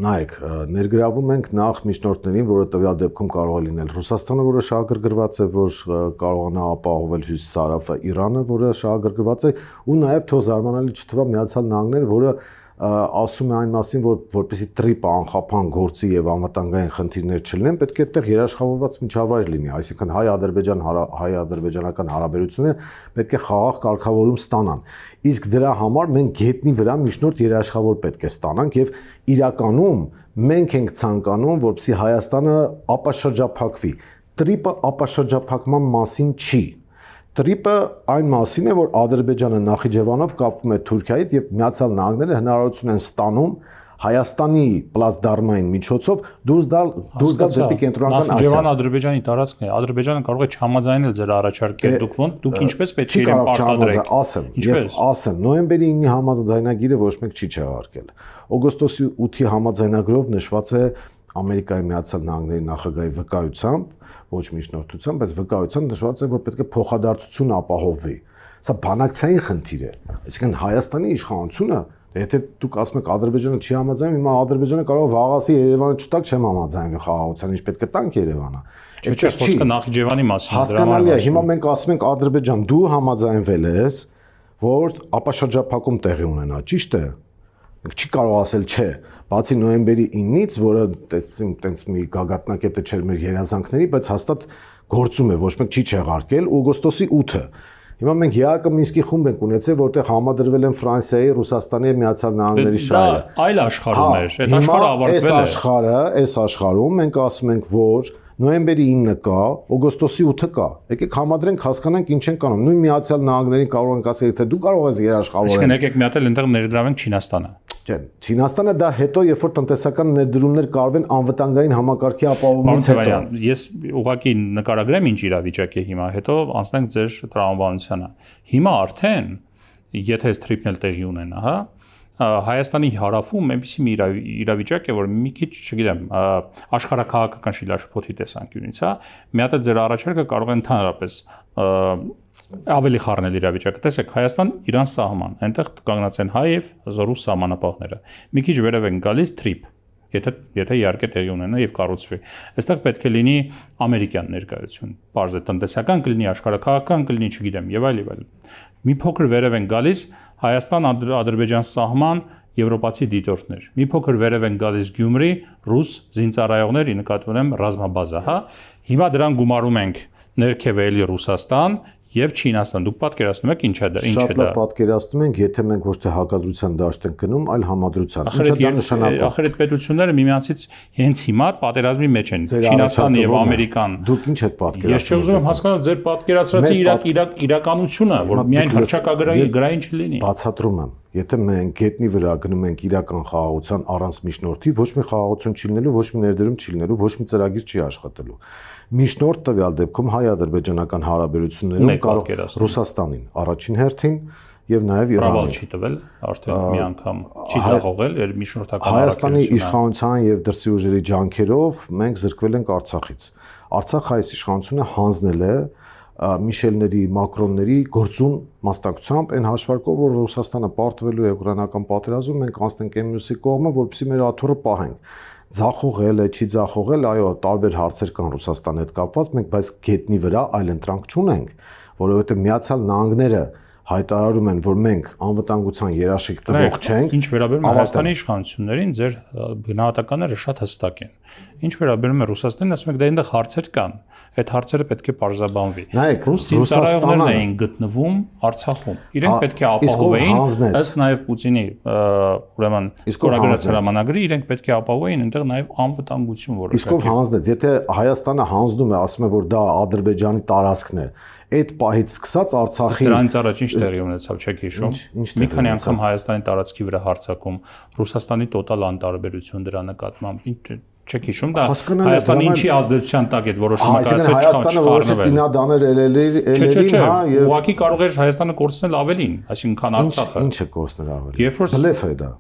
նայեք, ներգրավում ենք նախ միջնորդներին, որը տվյալ դեպքում կարող է լինել Ռուսաստանը, որը շահագրգռված է, որ կարողանա ապահովել Հյուսիսարևը, Իրանը, որը շահագրգռված է, ու նաև թող զարմանալի չթվա Միացյալ Նահանգները, որը ասում է այն մասին, որ որպեսզի տրիպը անխափան գործի եւ անվտանգային խնդիրներ չլինեն, պետք է այդտեղ երաշխավորված միջավայր լինի, այսինքն հայ-ադրբեջանական հարաբերությունները պետք է խաղաղ կարգավորում ստանան։ Իսկ դրա համար մենք գետնի վրա միջնորդ երաշխավոր պետք է ստանանք եւ իրականում մենք ենք ցանկանում, որպեսզի Հայաստանը ապաշրջափակվի։ Տրիպը ապաշրջափակման մասին չի։ Տրիպը այն մասին է, որ Ադրբեջանը Նախիջևանով կապվում է Թուրքիայից եւ Միացյալ Նահանգները հնարավորություն են ստանում Հայաստանի պլացդարմային միջոցով դուրս գալ դեպի կենտրոնական Ասիա։ Նախիջևանը Ադրբեջանի տարածքն է։ Ադրբեջանը կարող է չհամաձայնել ձեր առաջարկը, դուք ինչպես պետք է իրեն պարտադրեք։ Ասեմ, նոյեմբերի 9-ի համաձայնագիրը ոչ մեկ չի չեղարկել։ Օգոստոսի 8-ի համաձայնագրով նշված է Ամերիկայի Միացյալ Նահանգների նախագահի վկայությամբ, ոչ միջնորդությամբ, բայց վկայությամբ նշված է, որ պետք է փոխադարձություն ապահովվի։ Սա բանակցային խնդիր է։ Այսինքն Հայաստանի իշխանությունը, եթե դուք ասում եք Ադրբեջանը չի համաձայնում, հիմա Ադրբեջանը կարող է վաղասի Երևանը չտակ չեմ համաձայնվի խաղաղության, ինչ պետք է տանք Երևանը։ Այդպես չի։ Նախիջևանի մասին հասկանալի է, հիմա մենք ասում ենք Ադրբեջան, դու համաձայնվել ես, որ ապաշրջափակում տեղի ունենա, ճիշտ է։ Մենք չի կարող ասել չէ, բացի նոյեմբերի 9-ից, որը տեսնեմ տենց մի գագաթնակետը չէր մեր երազանքների, բայց հաստատ գործում է, ոչ մեկ չի չեղարկել, օգոստոսի 8-ը։ Հիմա մենք ԵԱԿ Մինսկի խումբ ենք ունեցել, որտեղ համադրվել են Ֆրանսիայի, Ռուսաստանի եւ Միացյալ Նահանգների շահերը։ Այլ աշխարհում էր, այդ աշխարհը ավարտվել է։ Այս աշխարհում մենք ասում ենք, որ նոյեմբերի 9-ը կա, օգոստոսի 8-ը կա։ Եկեք համադրենք, հասկանանք ինչ են կանում։ Նույն Միացյալ Նահանգներին կարող ենք ասել, թե դու կարող ես երաշխավորել։ Իսկ եկեք մի հատ էլ այնտեղ ներգրավենք Չինաստանը։ Չէ, Չինաստանը դա հետո, երբ որ տնտեսական ներդրումներ կարվեն անվտանգային համակարգի ապահովումից հետո։ Ես ուղղակի նկարագրեմ ինչ իրավիճակ է հիմա, հետո անցնենք ձեր տրամաբանությանը։ Հիմա արդեն, եթե այս տրիպն էլ տեղի ունենա, հա, Հայաստանի հարավում այնպիսի մի իրավիճակ է, որ մի քիչ, չգիտեմ, աշխարհակաղակական շիլաշփոթի տեսանկյունից, հա, մի հատ ձեր առաջարկը կարող է ընդհանրապես ավելի խառնել իրավիճակը։ Տեսեք, Հայաստան-Իրան սահման, այնտեղ կանգնած են հայ եւ ռուս սահմանապահները։ Մի քիչ վերև են գալիս տրիպ, եթե իհարկե տեղի ունենա եւ կառուցվի։ Այստեղ պետք է լինի ամերիկյան ներկայություն, բարձր տնտեսական կլինի, աշխարհակաղակական կլինի, չգիտեմ, եւ այլ եւ այլ։ Մի փոքր վերև են գալիս Հայաստան-Ադրբեջան սահման եվրոպացի դիտորդներ։ Մի փոքր վերև են գալիս Գյումրի ռուս զինծառայողների, նկատի ունեմ ռազմաբազա, հա։ Հիմա դրան գումարում ենք ներքև էլի Ռուսաստան եւ Չինաստան։ Դուք պատկերացնում եք ինչ է դա։ Շատ լավ պատկերացնում ենք, եթե մենք ոչ թե հակադրության դաշտ ենք գնում, այլ համադրության։ Ինչը դա նշանակում։ Ախր այդ պետությունները միմյանցից հենց հիմա պատերազմի մեջ են։ Չինաստանը եւ Ամերիկան։ Դուք ինչ եք պատկերացնում։ Ես չուզում եմ հասկանալ ձեր պատկերացրածի իրականությունը, որ միայն հռչակագրային չլինի։ Բացատրում եմ։ Եթե մենք գետնի վրա գնում ենք իրական խաղաղության առանց միջնորդի, ոչ մի խաղաղություն չի լինելու, ոչ մի ներդրում չի լինելու, ոչ մի ծրագիր չի աշխատելու։ Միջնորդ տվյալ դեպքում հայ-ադրբեջանական հարաբերություններում կարող Ռուսաստանին առաջին հերթին եւ նաեւ Իրանին չի տվել արդեն մի անգամ չի ձախողել իր միջնորդական Հայաստանի իշխանության եւ դրսի ուժերի ջանքերով մենք զրկվել ենք Արցախից։ Արցախը այս իշխանությունը հանձնել է Միշելների, Մակրոնների գործուն մասնակցությամբ այն հաշվարկով, որ Ռուսաստանը պարտվելու է ուկրաինական պատերազմում, մենք անցնենք մյուսի կողմը, որպեսզի մեր աթոռը պահենք։ Ձախողել է, չի ձախողել, այո, տարբեր հարցեր կան Ռուսաստանի հետ կապված, մենք բայց գետնի վրա այլ ընտրանք չունենք, որովհետև Միացյալ Նահանգները հայտարարում են, որ մենք անվտանգության երաշխիք տվող չենք։ Ինչ վերաբերում է Հայաստանի իշխանություններին, ձեր գնահատականները շատ հստակ են։ Ինչ վերաբերում է Ռուսաստանին, ասում եք, դա այնտեղ հարցեր կան։ Այդ հարցերը պետք է պարզաբանվի։ Ռուս զինծառայողներն էին գտնվում Արցախում։ Իրենք պետք է ապահովեին, ըստ նաև Պուտինի, ուրեմն, ստորագրած հրամանագրի, իրենք պետք է ապահովեին այնտեղ նաև անվտանգություն որոշակի։ Իսկ ով հանձնեց, եթե Հայաստանը հանձնում է, ասում է, որ դա Ադրբեջանի տարածքն է, այդ պահից սկսած Արցախի դրանից առաջ ինչ տեղի ունեցավ, չեք հիշում։ Մի քանի անգամ Հայաստանի տարածքի վրա հարձակում, Ռուսաստանի տոտալ անտարբերություն դրա նկատմամբ, չեք հիշում, դա Հայաստանի ինչի ազդեցության տակ այդ որոշումը կայացել չէ։ Հայաստանը որոշեց զինադաներ ելերին, հա, եւ ուղղակի կարող էր Հայաստանը կորցնել ավելին, այսինքն Արցախը։ Ինչ է կորցնել ավելին։ Բլեֆ է դա։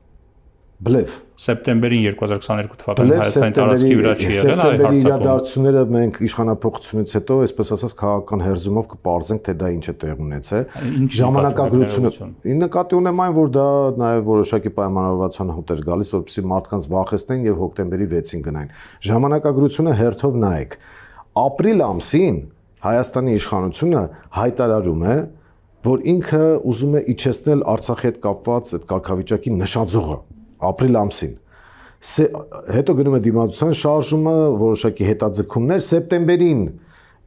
Բլեֆ Սեպտեմբերին 2022 թվականին Հայաստանի տարածքի վրա չի եղել այ հարձակում։ հարձակում։ Իրադարձությունները մենք իշխանափոխությունից հետո, այսպես ասած, քաղաքական հերձումով կպարզենք, թե դա ինչ է տեղ ունեցել։ Ժամանակագրությունը նկատի ունեմ այն, որ դա նաև որոշակի պայմանավորվածության հոտ էր գալիս, որպեսզի մարդկանց վախեցնեն եւ հոկտեմբերի 6-ին գնային։ Ժամանակագրությունը հերթով նայեք։ Ապրիլ ամսին Հայաստանի իշխանությունը հայտարարում է, որ ինքը ուզում է իջեցնել Արցախի հետ կապված այդ կարգավիճակի նշաձողը ապրիլ ամսին։ Հետո գնում է դիմադրության շարժումը, որոշակի հետաձգումներ, սեպտեմբերին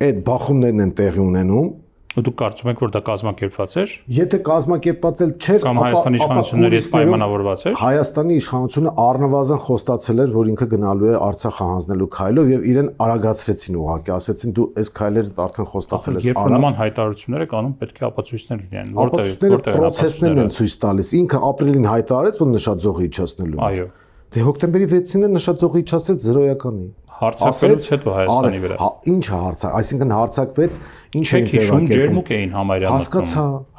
այդ բախումներն են տեղի ունենում։ Դուք կարծում եք, որ դա կազմակերպված էր։ Եթե կազմակերպվածել չէր, կամ Հայաստանի իշխանությունների հետ պայմանավորված էր։ Հայաստանի իշխանությունը առնվազն խոստացել էր, որ ինքը գնալու է Արցախը հանձնելու քայլով եւ իրեն արագացրեցին ուղղակի, ասեցին դու այս քայլերը արդեն խոստացել ես։ Երբ նման հայտարարություններ եք անում, պետք է ապացույցներ լինեն։ Որտեղ պրոցեսներն են ցույց տալիս։ Ինքը ապրիլին հայտարարեց, որ նշաձողը իջացնելու է։ Այո։ Դե հոկտեմբերի 6-ին նշաձողը իջացրեց 0-ականի։ Հարձակվելուց հետո Հայաստանի վրա։ Ինչ է հարձակ, այսինքն հարձակվեց, ինչ է ձևակերպում։ Ջերմուկ էին համարյա մտնում։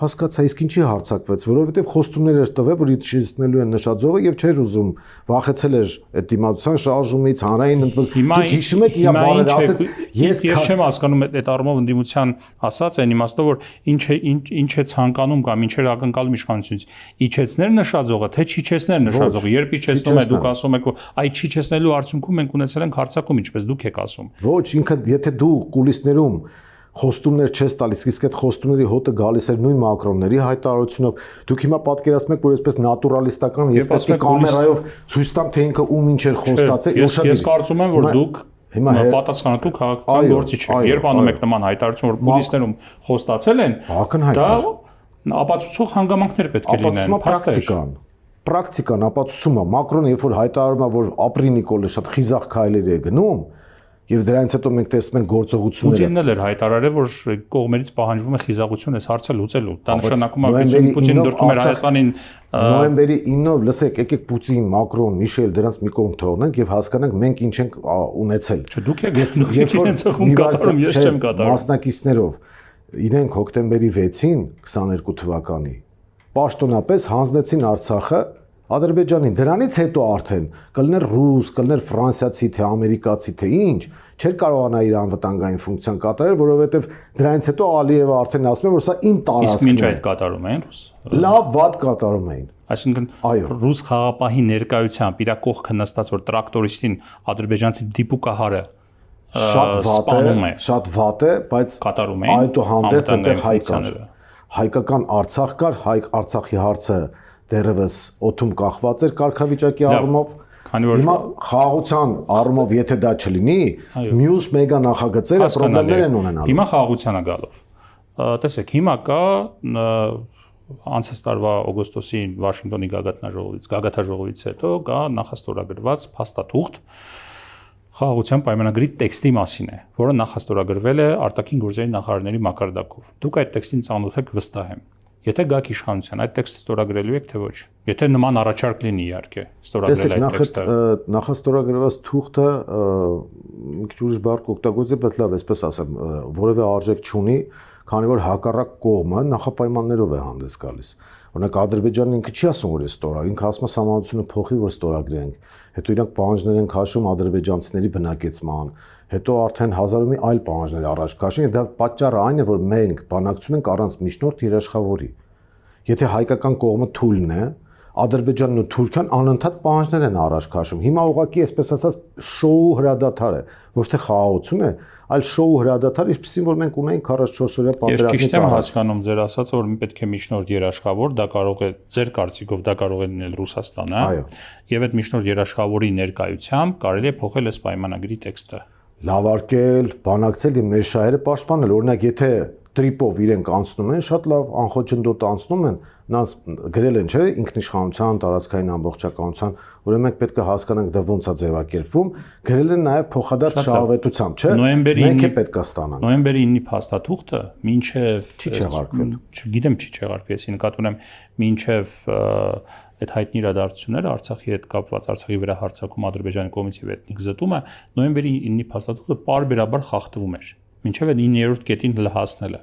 Հասկացա, իսկ ինչի հարձակվեց, որովհետև խոստումներ էր տվել, որ իջեցնելու են նշաձողը եւ չէր ուզում, վախեցել էր այդ դիմադրության շարժումից, հանրային ընդվզում։ Դուք հիշում եք, իր բարերը ասեց, ես չեմ հասկանում այդ առումով ընդդիմության ասած այն իմաստով, որ ինչ է ցանկանում կամ ինչ է ակնկալում իշխանությունից, իջեցնել նշաձողը, թե չիջեցնել նշաձողը։ Երբ իջեցնում է, դուք ասում եք, որ այ չիջեցնելու արդյունքում մենք ունեցել ենք հարձակում, ինչպես դուք եք ասում։ Ոչ, ինքը եթե դու կուլիսներում խոստումներ չես տալիս, իսկ այդ խոստումների հոտը գալիս էր նույն Մակրոնների հայտարարությունով։ Դուք հիմա պատկերացնում եք, որ այսպես նատուրալիստական, ես պետք է կամերայով ցույց տամ, թե ինքը ում ինչ էր խոստացել։ Ես կարծում եմ, որ դուք հիմա պատասխանատու քաղաքական գործիչ եք։ Երբ անում եք նման հայտարարություն, որ պոլիսներում խոստացել են, դա ապացուցող հանգամանքներ պետք է լինեն։ Պրակտիկան ապացուցում է, Մակրոնը երբ որ հայտարարում է, որ ապրի Նիկոլը շատ խիզախ քայլեր է գնում, եւ դրանից հետո մենք տեսնում ենք գործողությունները։ Պուտինն էլ էր հայտարարել, որ կողմերից պահանջվում է խիզախություն այս հարցը լուծելու։ Դա նշանակում է, որ Պուտինը դրդում էր Հայաստանին նոյեմբերի 9-ով, լսեք, եկեք Պուտին, Մակրոն, Միշել դրանց մի կողմ թողնենք եւ հասկանանք մենք ինչ ենք ունեցել։ Դուք եք իրենց կատարում, ես չեմ կատարում։ Մասնակիցներով իրենք հոկտեմբերի 6-ին 22 թվականի պաշտոնապես հանձնեցին Արցախը Ադրբեջանին, դրանից հետո արդեն կլներ ռուս, կլներ ֆրանսիացի, թե ամերիկացի, թե ինչ, չէր կարողանա իր անվտանգային ֆունկցիան կատարել, որովհետև դրանից հետո Ալիևը արդեն ասում է, որ սա իմ տարածքն է։ Իսկ ինչ այդ կատարում էին ռուս։ Լավ, վատ կատարում էին։ Այսինքն ռուս խաղապահի ներկայությամբ իր կողքը նստած որ տրակտորիստին ադրբեջանցի դիպուկահարը շատ վատ է, բայց կատարում էին։ Այդուհանդերձ այդտեղ հայ կար։ Հայկական Արցախ կար, Արցախի հարցը դերևս օթում կախված էր կարգավիճակի առումով։ Հիմա խաղաղության առումով եթե դա չլինի, մյուս մեգա նախագծերը խնդիրներ են ունենալու։ Հիմա խաղաղությանը գալով։ Տեսեք, հիմա կա անցած տարվա օգոստոսի Վաշինգտոնի գագաթնաժողովից հետո կա նախաստորագրված փաստաթուղթ խաղաղության պայմանագրի տեքստի մասին է, որը նախաստորագրվել է արտաքին գործերի նախարարների մակարդակով։ Դուք այդ տեքստին ծանոթ եք վստահ եմ։ Եթե գաք իշխանության, այդ տեքստը ստորագրելու եք թե ոչ։ Եթե նման առաջարկ լինի իհարկե, ստորագրել այդ տեքստը։ Նախաստորագրված թուղթը մի քիչ ուրիշ բառ կօգտագործի, բայց լավ, այսպես ասեմ, որևէ արժեք չունի, քանի որ հակառակ կողմը նախապայմաններով է հանդես գալիս։ Օրինակ Ադրբեջանն ինքը չի ասում, որ է ստորագրել, ինքը ասում է համանությունը փոխի, որ ստորագրենք։ Հետո իրանք պահանջներ են քաշում ադրբեջանցիների բնակեցման, հետո արդեն հազարով մի այլ պահանջներ առաջ քաշեն, եւ դա պատճառը այն է, որ մենք բանակցում ենք առանց միջնորդ երաշխավորի։ Եթե հայկական կողմը թույլն է, Ադրբեջանն ու Թուրքիան անընդհատ պահանջներ են առաջ քաշում։ Հիմա ուղղակի այսպես ասած շոու հրադադար է, ոչ թե խաղաղություն է, այլ շոու հրադադար, ինչպեսին որ մենք ունենք 44 օրյա պատերազմից առաջ։ Ես ճիշտ եմ հասկանում ձեր ասածը, որ պետք է միջնորդ երաշխավոր, դա կարող է ձեր կարծիքով դա կարող է լինել Ռուսաստանը, եւ այդ միջնորդ երաշխավորի ներկայությամբ կարելի է փոխել այս պայմանագրի տեքստը։ Լավարկել, բանակցել եւ մեր շահերը պաշտպանել։ Օրինակ, եթե տրիպով իրենք անցնում են, շատ լավ անխոչնդոտ անցնում են, նրանց գրել են, չէ՞, ինքնիշխանության, տարածքային ամբողջականության, ուրեմն մենք պետք է հասկանանք դա ոնց է ձևակերպվում, գրել են նաև փոխադարձ շահավետությամբ, չէ՞։ Մենք է պետք է ստանանք։ Նոյեմբերի 9-ի փաստաթուղթը մինչև չի չեղարկվել։ Չգիտեմ, չի չեղարկվել, ես նկատի ունեմ մինչև այդ հայտնի իրադարձությունները Արցախի հետ կապված, Արցախի վրա հարձակում Ադրբեջանի կողմից եւ էթնիկ զտումը, նոյեմբերի 9-ի փաստաթուղթը պարբերաբար խախտվում էր։ Մինչև այդ 9-րդ կետին հասնելը։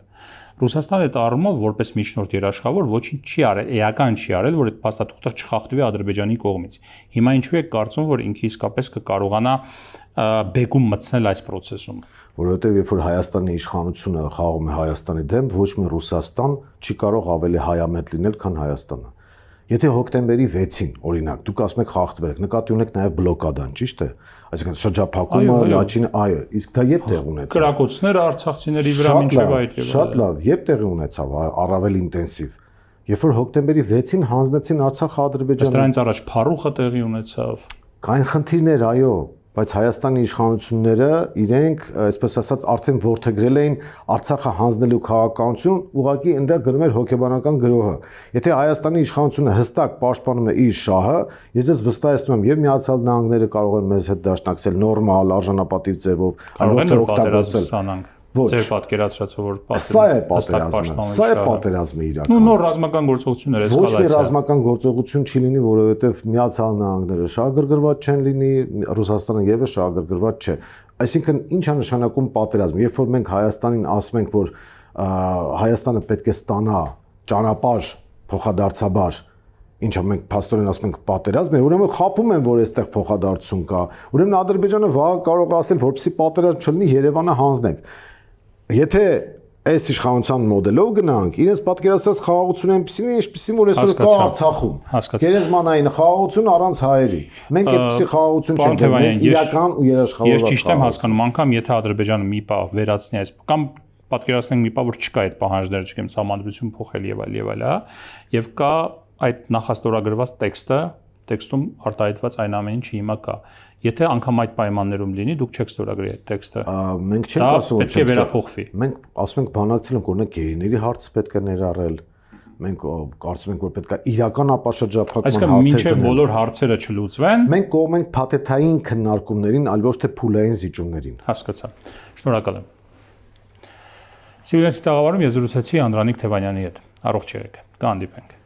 Ռուսաստանը այդ առումով որպես միջնորդ երաշխավոր ոչինչ չի արել, էական չի արել, որ այդ փաստաթուղթը չխախտվի Ադրբեջանի կողմից։ Հիմա ինչու է կարծում, որ ինքը իսկապես կկարողանա բեկում մտցնել այս process-ում։ Որովհետև երբ որ Հայաստանի իշխանությունը խաղում է Հայաստանի դեմ, ոչ մի Ռուսաստան չի կարող ավելի հայամետ լինել, քան Հայաստանը։ Եթե հոկտեմբերի 6-ին, օրինակ, դուք ասում եք խախտվել եք, նկատի ունեք նաև բլոկադան, ճիշտ է։ Այսինքն շրջափակումը, լաչին, այո, իսկ դա երբ տեղ ունեցավ։ Կրակոցները արցախցիների վրա մինչև այդ եւ։ Շատ լավ, երբ տեղի ունեցավ, առավել ինտենսիվ։ Երբ որ հոկտեմբերի 6-ին հանձնեցին Արցախը Ադրբեջանին։ Դրանից առաջ փառուխը տեղի ունեցավ։ Կային խնդիրներ, այո, բայց Հայաստանի իշխանությունները իրենք, այսպես ասած, արդեն ворթեգրել էին Արցախը հանձնելու քաղաքականություն, ուղղակի այնտեղ գնում էր հոգեբանական գրոհը։ Եթե Հայաստանի իշխանությունը հստակ պաշտպանում է իր շահը, ես ես վստահեցնում եմ, եւ Միացյալ Նահանգները կարող են մեզ հետ դաշնակցել նորմալ, արժանապատիվ ձևով, այլ ոչ թե օգտագործել։ Ձեր պատկերացրածը որ Սա է պատերազմը, սա է պատերազմը իրական։ Ու նոր ռազմական գործողություններ Ոչ մի ռազմական գործողություն չի լինի, որովհետև Միացյալ Նահանգները շահագրգռված չեն լինի, Ռուսաստանը եւս շահագրգռված չէ։ Այսինքն ինչ է նշանակում պատերազմ։ Երբ որ մենք Հայաստանին ասում ենք, որ Հայաստանը պետք է ստանա ճանապարհ փոխադարձաբար, ինչը մենք փաստորեն ասում ենք պատերազմ է, ուրեմն խափում են, որ այստեղ փոխադարձություն կա։ Ուրեմն Ադրբեջանը վաղ կարող է ասել, որպեսզի պատերազմ չլինի, Երևանը հանձնենք։ Եթե այս իշխանության մոդելով գնանք, իրենց պատկերացրած խաղաղությունը այնպեսին է, ինչպեսին որ այսօր կա Արցախում։ Գերեզմանային խաղաղություն առանց հայերի։ Մենք այդպեսի խաղաղություն չենք ունենում, մենք իրական ու երաշխավորված։ Ես ճիշտ եմ հասկանում, անգամ եթե Ադրբեջանը մի պահ վերացնի այս կամ պատկերացնենք մի պահ որ չկա այդ պահանջները, չգիտեմ, սահմանադրություն փոխել եւ այլ, հա, եւ կա այդ նախաստորագրված տեքստում արտահայտված այն ամեն ինչը հիմա կա։ Եթե անգամ այդ պայմաններում լինի, դուք չեք ստորագրի այդ տեքստը։ Մենք չենք ասում, որ պետք է վերափոխվի։ Մենք ասում ենք բանակցել ենք, օրինակ գերիների հարցը պետք է ներառել։ Մենք կարծում ենք, որ պետք է իրական ապաշրջափակման հարցեր դնել։ Այսինքն մինչև բոլոր հարցերը չլուծվեն, մենք կողմ ենք փաթեթային քննարկումներին, այլ ոչ թե փուլային զիջումներին։ Հասկացա։ Շնորհակալ եմ։ Սիվիլյանցի տաղավարում ես զրուցեցի Անդրանիկ Թևանյանի հետ։ Առողջ եղեք։ Կհանդիպենք։